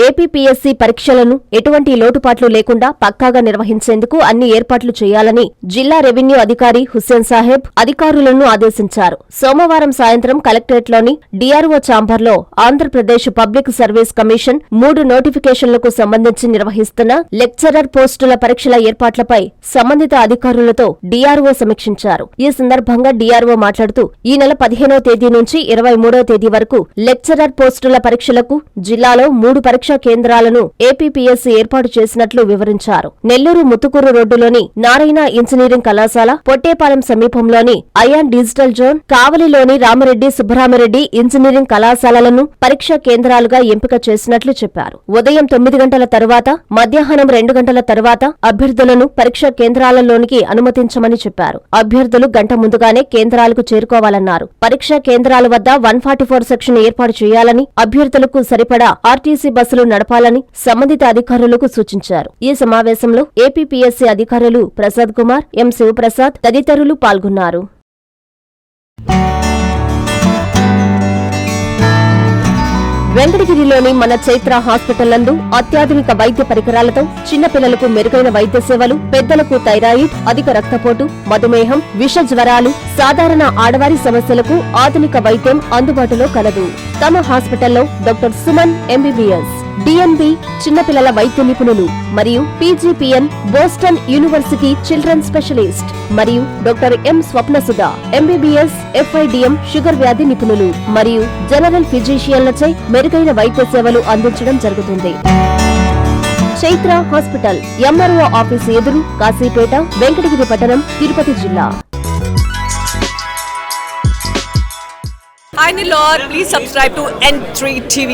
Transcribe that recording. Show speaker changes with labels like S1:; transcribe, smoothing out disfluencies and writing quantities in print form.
S1: APPSC పరీక్షలను ఎటువంటి లోటుపాట్లు లేకుండా పక్కాగా నిర్వహించేందుకు అన్ని ఏర్పాట్లు చేయాలని జిల్లా రెవెన్యూ అధికారి హుస్సేన్ సాహెబ్ అధికారులను ఆదేశించారు. సోమవారం సాయంత్రం కలెక్టరేట్లోని డీఆర్ఓ ఛాంబర్లో ఆంధ్రప్రదేశ్ పబ్లిక్ సర్వీస్ కమిషన్ 3 నోటిఫికేషన్లకు సంబంధించి నిర్వహిస్తున్న లెక్చరర్ పోస్టుల పరీక్షల ఏర్పాట్లపై సంబంధిత అధికారులతో డీఆర్ఓ సమీక్షించారు. ఈ సందర్భంగా డీఆర్ఓ మాట్లాడుతూ ఈ నెల 15వ తేదీ నుంచి 23వ తేదీ వరకు లెక్చరర్ పోస్టుల పరీక్షలకు జిల్లాలో 3 పరీక్షా కేంద్రాలను ఏపీపీఎస్సీ ఏర్పాటు చేసినట్లు వివరించారు. నెల్లూరు ముతుకూరు రోడ్డులోని నారాయణ ఇంజనీరింగ్ కళాశాల, పొట్టేపాలెం సమీపంలోని అయాన్ డిజిటల్ జోన్, కావలిలోని రామిరెడ్డి సుబ్బరామిరెడ్డి ఇంజనీరింగ్ కళాశాలలను పరీక్షా కేంద్రాలుగా ఎంపిక చేసినట్లు చెప్పారు. ఉదయం 9 గంటల తరువాత, మధ్యాహ్నం 2 గంటల తరువాత అభ్యర్థులను పరీక్షా కేంద్రాలలోనికి అనుమతించమని చెప్పారు. అభ్యర్థులు గంట ముందుగానే కేంద్రాలకు చేరుకోవాలన్నారు. పరీక్షా కేంద్రాల వద్ద 144 సెక్షన్ ఏర్పాటు చేయాలని, అభ్యర్థులకు సరిపడా ఆర్టీసీ బస్సులు నడపాలని సంబంధిత అధికారులకు సూచించారు. ఈ సమావేశంలో ఏపీపీఎస్సీ అధికారులు ప్రసాద్ కుమార్, ఎం శివప్రసాద్ తదితరులు పాల్గొన్నారు. వెంకటగిరిలోని మన చైత్ర హాస్పిటల్ నందు అత్యాధునిక వైద్య పరికరాలతో చిన్నపిల్లలకు మెరుగైన వైద్య సేవలు, పెద్దలకు థైరాయిడ్, అధిక రక్తపోటు, మధుమేహం, విష జ్వరాలు, సాధారణ ఆడవారి సమస్యలకు ఆధునిక వైద్యం అందుబాటులో కలదు. తమ హాస్పిటల్లో డాక్టర్ సుమన్ ఎంబీబీఎస్, డిఎన్బి చిన్నపిల్లల వైద్య నిపుణులు మరియు PGPN Boston university children specialist మరియు doctor M Swapnasudha MBBS FIDM sugar వ్యాధి నిపుణులు మరియు జనరల్ ఫిజిషియన్లచే మెరుగైన వైద్య సేవలు అందించడం జరుగుతుంది. చైత్ర హాస్పిటల్, ఎంఆర్ఓ ఆఫీసు ఎదురు, కాశీపేట, వెంకటగిరి పట్టణం, తిరుపతి జిల్లా.
S2: Hi Nilor, please subscribe to N3 TV.